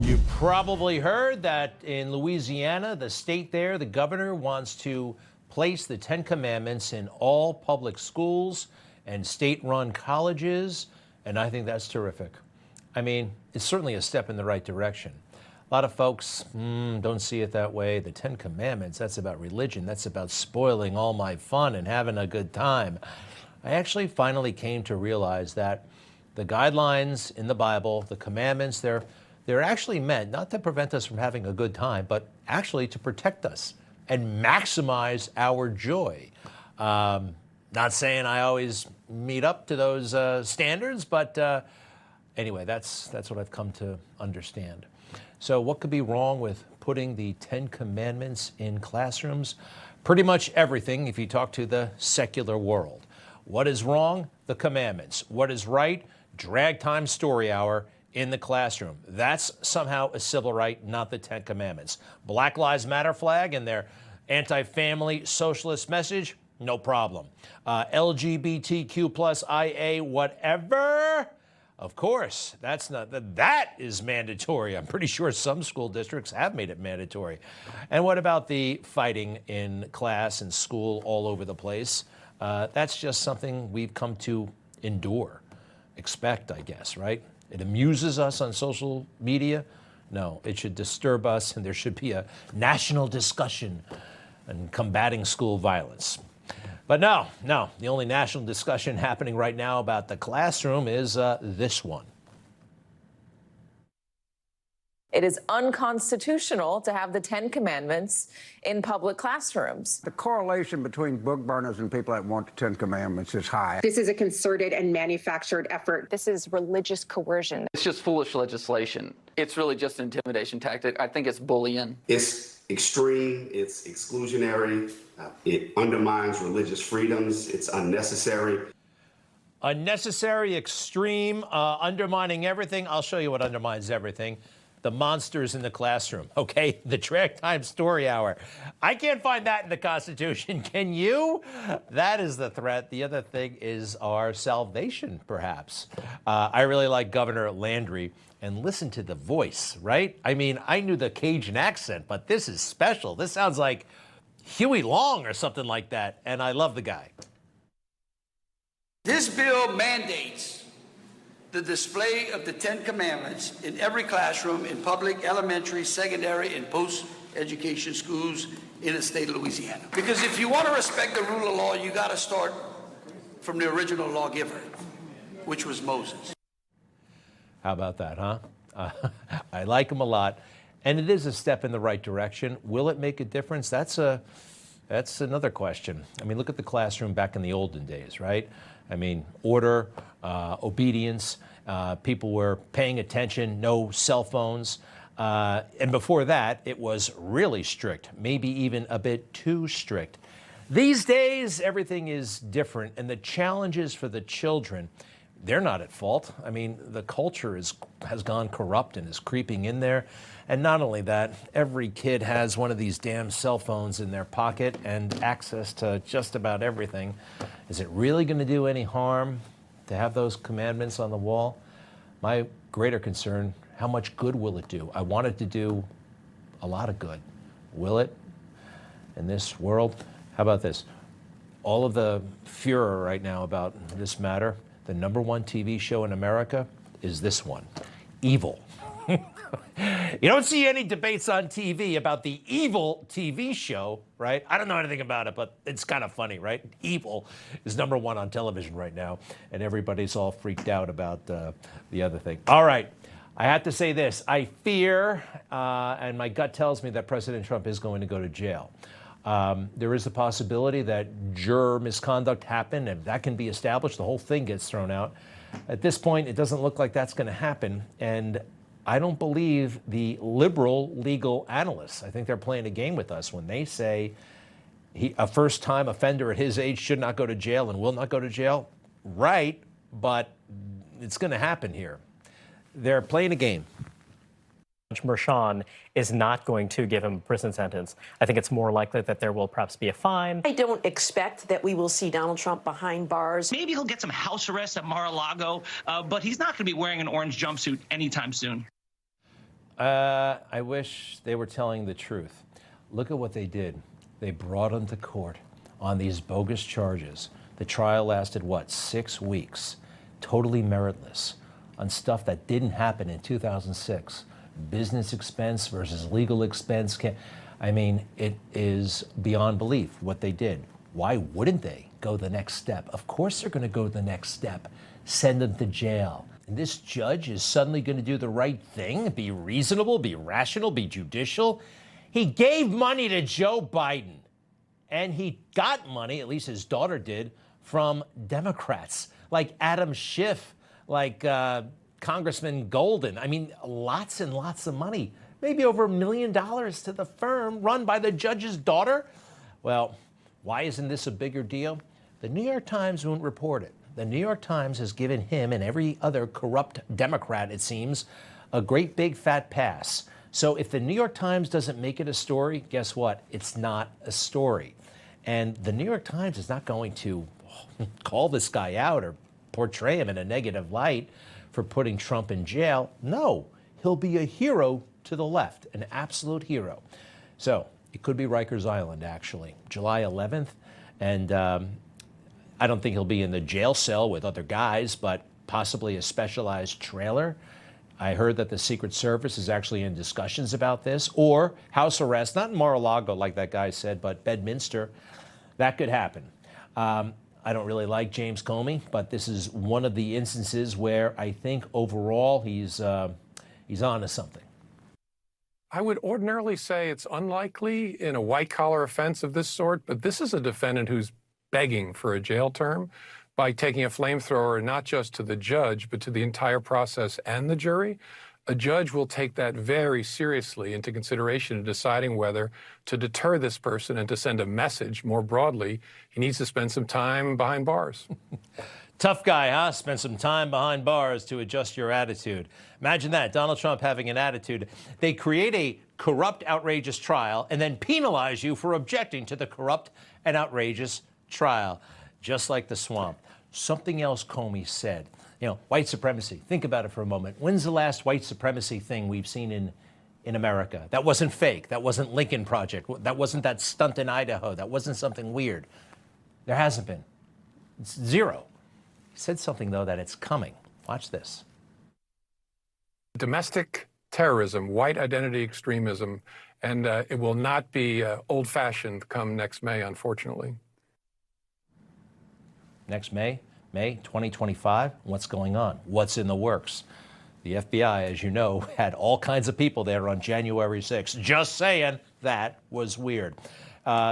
You probably heard that in Louisiana, the state there, the governor wants to place the Ten Commandments in all public schools and state-run colleges, and I think that's terrific. I mean, it's certainly a step in the right direction. A lot of folks don't see it that way. The Ten Commandments, that's about religion. That's about spoiling all my fun and having a good time. I actually finally came to realize that the guidelines in the Bible, the commandments, they're actually meant not to prevent us from having a good time, but actually to protect us and maximize our joy. Not saying I always meet up to those standards, but anyway, that's what I've come to understand. So what could be wrong with putting the Ten Commandments in classrooms? Pretty much everything if you talk to the secular world. What is wrong? The commandments. What is right? Drag time story hour in the classroom. That's somehow a civil right, not the Ten Commandments. Black Lives Matter flag and their anti-family socialist message, no problem. LGBTQ plus IA whatever, of course, that is mandatory. I'm pretty sure some school districts have made it mandatory. And what about the fighting in class and school all over the place? That's just something we've come to endure, expect, I guess, right? It amuses us on social media. No, it should disturb us, and there should be a national discussion on combating school violence. But no, the only national discussion happening right now about the classroom is this one. It is unconstitutional to have the Ten Commandments in public classrooms. The correlation between book burners and people that want the Ten Commandments is high. This is a concerted and manufactured effort. This is religious coercion. It's just foolish legislation. It's really just an intimidation tactic. I think it's bullying. It's extreme. It's exclusionary. It undermines religious freedoms. It's unnecessary. Unnecessary, extreme, undermining everything. I'll show you what undermines everything. The monsters in the classroom, okay? The track time story hour. I can't find that in the Constitution. Can you? That is the threat. The other thing is our salvation, perhaps. I really like Governor Landry. And listen to the voice, right? I mean, I knew the Cajun accent, but this is special. This sounds like Huey Long or something like that. And I love the guy. This bill mandates the display of the Ten Commandments in every classroom in public, elementary, secondary, and post-education schools in the state of Louisiana. Because if you want to respect the rule of law, you got to start from the original lawgiver, which was Moses. How about that, huh? I like him a lot. And it is a step in the right direction. Will it make a difference? That's another question. I mean, look at the classroom back in the olden days, right? I mean, order, obedience, people were paying attention, no cell phones. And before that, it was really strict, maybe even a bit too strict. These days, everything is different, and the challenges for the children, they're not at fault. I mean, the culture has gone corrupt and is creeping in there. And not only that, every kid has one of these damn cell phones in their pocket and access to just about everything. Is it really going to do any harm to have those commandments on the wall? My greater concern, how much good will it do? I want it to do a lot of good. Will it in this world? How about this? All of the furor right now about this matter, the #1 TV show in America is this one, Evil. You don't see any debates on TV about the Evil TV show, right? I don't know anything about it, but it's kind of funny, right? Evil is #1 on television right now, and everybody's all freaked out about the other thing. All right, I have to say this. I fear, and my gut tells me that President Trump is going to go to jail. There is a possibility that juror misconduct happened, and that can be established. The whole thing gets thrown out. At this point, it doesn't look like that's going to happen, and I don't believe the liberal legal analysts. I think they're playing a game with us when they say a first-time offender at his age should not go to jail and will not go to jail. Right, but it's going to happen here. They're playing a game. Judge Merchan is not going to give him a prison sentence. I think it's more likely that there will perhaps be a fine. I don't expect that we will see Donald Trump behind bars. Maybe he'll get some house arrest at Mar-a-Lago, but he's not going to be wearing an orange jumpsuit anytime soon. I wish they were telling the truth. Look at what they did. They brought him to court on these bogus charges. The trial lasted, what, 6 weeks? Totally meritless on stuff that didn't happen in 2006. Business expense versus legal expense. I mean, it is beyond belief what they did. Why wouldn't they go the next step? Of course they're going to go the next step. Send them to jail. And this judge is suddenly going to do the right thing, be reasonable, be rational, be judicial. He gave money to Joe Biden, and he got money, at least his daughter did, from Democrats like Adam Schiff, like Congressman Golden. I mean, lots and lots of money, maybe over $1 million to the firm run by the judge's daughter. Well, why isn't this a bigger deal? The New York Times won't report it. The New York Times has given him and every other corrupt Democrat, it seems, a great big fat pass. So if the New York Times doesn't make it a story, guess what? It's not a story. And the New York Times is not going to call this guy out or portray him in a negative light for putting Trump in jail. No, he'll be a hero to the left, an absolute hero. So it could be Rikers Island, actually, July 11th. And I don't think he'll be in the jail cell with other guys, but possibly a specialized trailer. I heard that the Secret Service is actually in discussions about this, or house arrest, not in Mar-a-Lago like that guy said, but Bedminster. That could happen. I don't really like James Comey, but this is one of the instances where I think overall he's on to something. I would ordinarily say it's unlikely in a white-collar offense of this sort, but this is a defendant who's begging for a jail term by taking a flamethrower not just to the judge, but to the entire process and the jury. A judge will take that very seriously into consideration in deciding whether to deter this person and to send a message more broadly. He needs to spend some time behind bars. Tough guy, huh? Spend some time behind bars to adjust your attitude. Imagine that, Donald Trump having an attitude. They create a corrupt, outrageous trial and then penalize you for objecting to the corrupt and outrageous trial, just like the swamp. Something else Comey said, white supremacy. Think about it for a moment. When's the last white supremacy thing we've seen in America? That wasn't fake. That wasn't Lincoln Project. That wasn't that stunt in Idaho. That wasn't something weird. There hasn't been. It's zero. He said something, though, that it's coming. Watch this. Domestic terrorism, white identity extremism, and it will not be old-fashioned come next May, unfortunately. Next May 2025, what's going on? What's in the works? The FBI, as you know, had all kinds of people there on January 6th. Just saying, that was weird.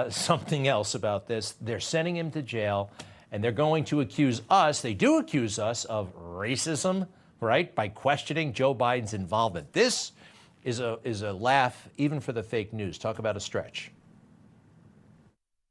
Something else about this, they're sending him to jail, and they're going to accuse us, they do accuse us of racism, right, by questioning Joe Biden's involvement. This is a laugh, even for the fake news. Talk about a stretch.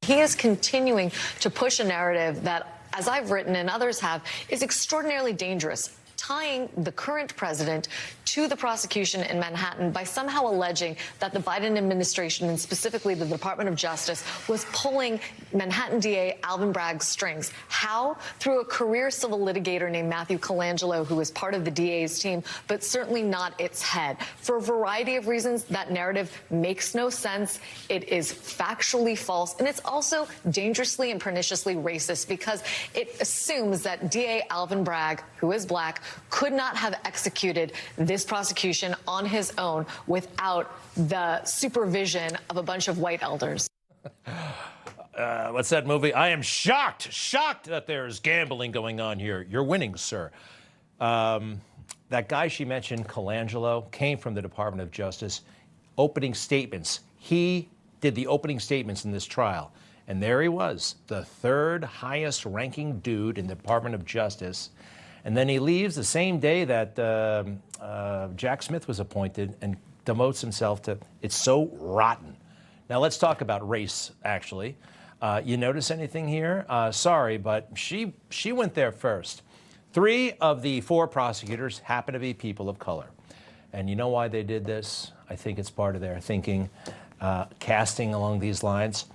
He is continuing to push a narrative that, as I've written and others have, is extraordinarily dangerous, tying the current president to the prosecution in Manhattan by somehow alleging that the Biden administration, and specifically the Department of Justice, was pulling Manhattan DA Alvin Bragg's strings. How? Through a career civil litigator named Matthew Colangelo, who is part of the DA's team, but certainly not its head. For a variety of reasons, that narrative makes no sense. It is factually false, and it's also dangerously and perniciously racist because it assumes that DA Alvin Bragg, who is black, could not have executed this prosecution on his own without the supervision of a bunch of white elders. What's that movie? I am shocked that there's gambling going on here. You're winning, sir. That guy she mentioned, Colangelo, came from the Department of Justice. Opening statements. He did the opening statements in this trial. And there he was, the third highest ranking dude in the Department of Justice. And then he leaves the same day that Jack Smith was appointed and demotes himself to, it's so rotten. Now let's talk about race, actually. You notice anything here? Sorry, but she went there first. 3 of the 4 prosecutors happen to be people of color. And you know why they did this? I think it's part of their thinking, casting along these lines,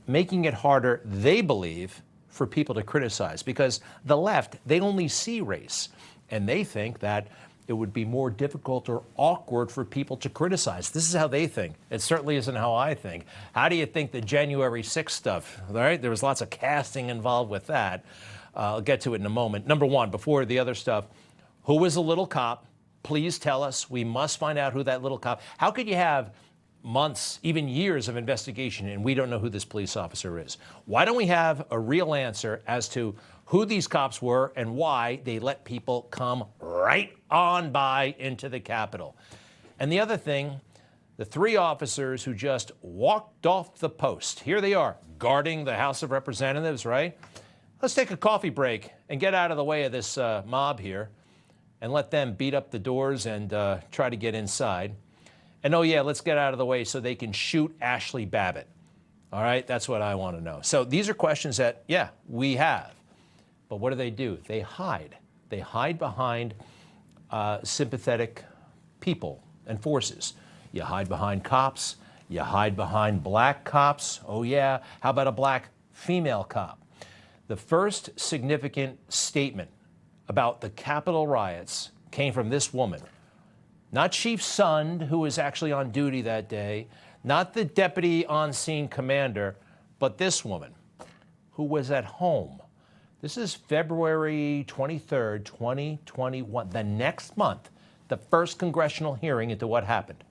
making it harder, they believe, for people to criticize, because the left, they only see race, and they think that it would be more difficult or awkward for people to criticize. This is how they think. It certainly isn't how I think. How do you think the January 6th stuff, all right? There was lots of casting involved with that. I'll get to it in a moment. Number one, before the other stuff, who was a little cop? Please tell us. We must find out who that little cop. How could you have months, even years of investigation, and we don't know who this police officer is? Why don't we have a real answer as to who these cops were and why they let people come right on by into the Capitol? And the other thing, the three officers who just walked off the post, here they are, guarding the House of Representatives, right? Let's take a coffee break and get out of the way of this mob here and let them beat up the doors and try to get inside. And oh yeah, let's get out of the way so they can shoot Ashley Babbitt. All right, that's what I want to know. So these are questions that, yeah, we have. But what do? They hide. They hide behind sympathetic people and forces. You hide behind cops. You hide behind black cops. Oh yeah, how about a black female cop? The first significant statement about the Capitol riots came from this woman. Not Chief Sund, who was actually on duty that day, not the deputy on-scene commander, but this woman, who was at home. This is February 23rd, 2021, the next month, the first congressional hearing into what happened.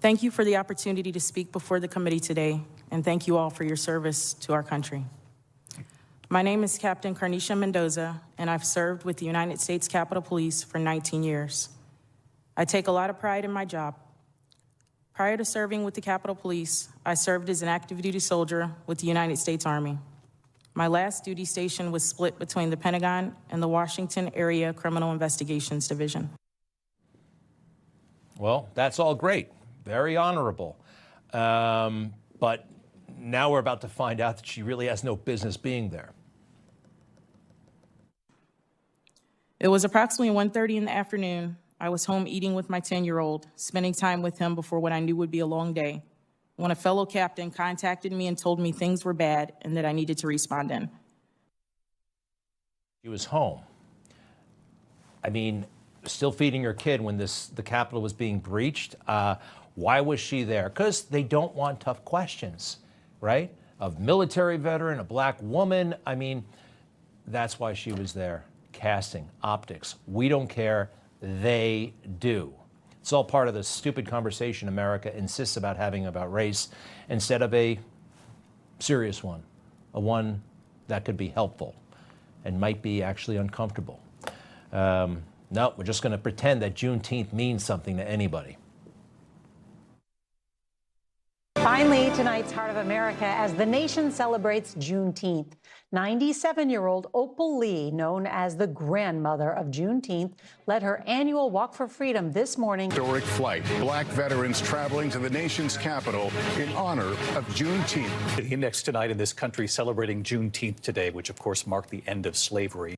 Thank you for the opportunity to speak before the committee today, and thank you all for your service to our country. My name is Captain Carnisha Mendoza, and I've served with the United States Capitol Police for 19 years. I take a lot of pride in my job. Prior to serving with the Capitol Police, I served as an active duty soldier with the United States Army. My last duty station was split between the Pentagon and the Washington Area Criminal Investigations Division. Well, that's all great. Very honorable. But now we're about to find out that she really has no business being there. It was approximately 1:30 in the afternoon. I was home eating with my 10-year-old, spending time with him before what I knew would be a long day, when a fellow captain contacted me and told me things were bad and that I needed to respond in. She was home. I mean, still feeding her kid when the Capitol was being breached. Why was she there? Because they don't want tough questions, right? A military veteran, a black woman. I mean, that's why she was there. Casting, optics. We don't care. They do. It's all part of the stupid conversation America insists about having about race instead of a serious one, a one that could be helpful and might be actually uncomfortable. No, we're just going to pretend that Juneteenth means something to anybody. Finally, tonight's Heart of America as the nation celebrates Juneteenth. 97-year-old Opal Lee, known as the grandmother of Juneteenth, led her annual Walk for Freedom this morning. Historic flight. Black veterans traveling to the nation's capital in honor of Juneteenth. The index tonight in this country celebrating Juneteenth today, which of course marked the end of slavery.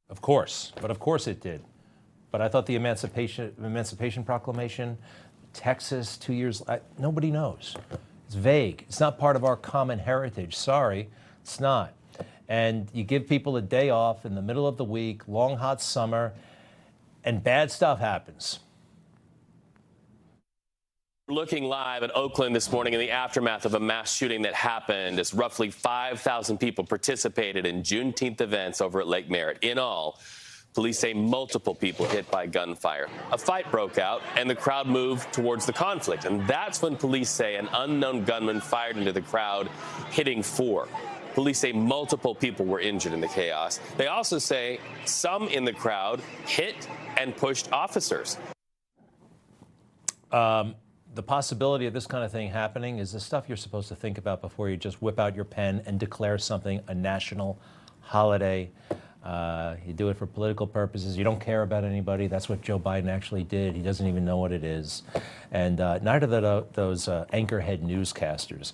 Of course it did. But I thought the Emancipation Proclamation, Texas, 2 years, nobody knows. It's vague. It's not part of our common heritage. Sorry, it's not. And you give people a day off in the middle of the week, long, hot summer, and bad stuff happens. We're looking live at Oakland this morning in the aftermath of a mass shooting that happened as roughly 5,000 people participated in Juneteenth events over at Lake Merritt. In all, police say multiple people hit by gunfire. A fight broke out, and the crowd moved towards the conflict. And that's when police say an unknown gunman fired into the crowd, hitting 4. Police say multiple people were injured in the chaos. They also say some in the crowd hit and pushed officers. The possibility of this kind of thing happening is the stuff you're supposed to think about before you just whip out your pen and declare something a national holiday. You do it for political purposes. You don't care about anybody. That's what Joe Biden actually did. He doesn't even know what it is. And neither do those anchorhead newscasters.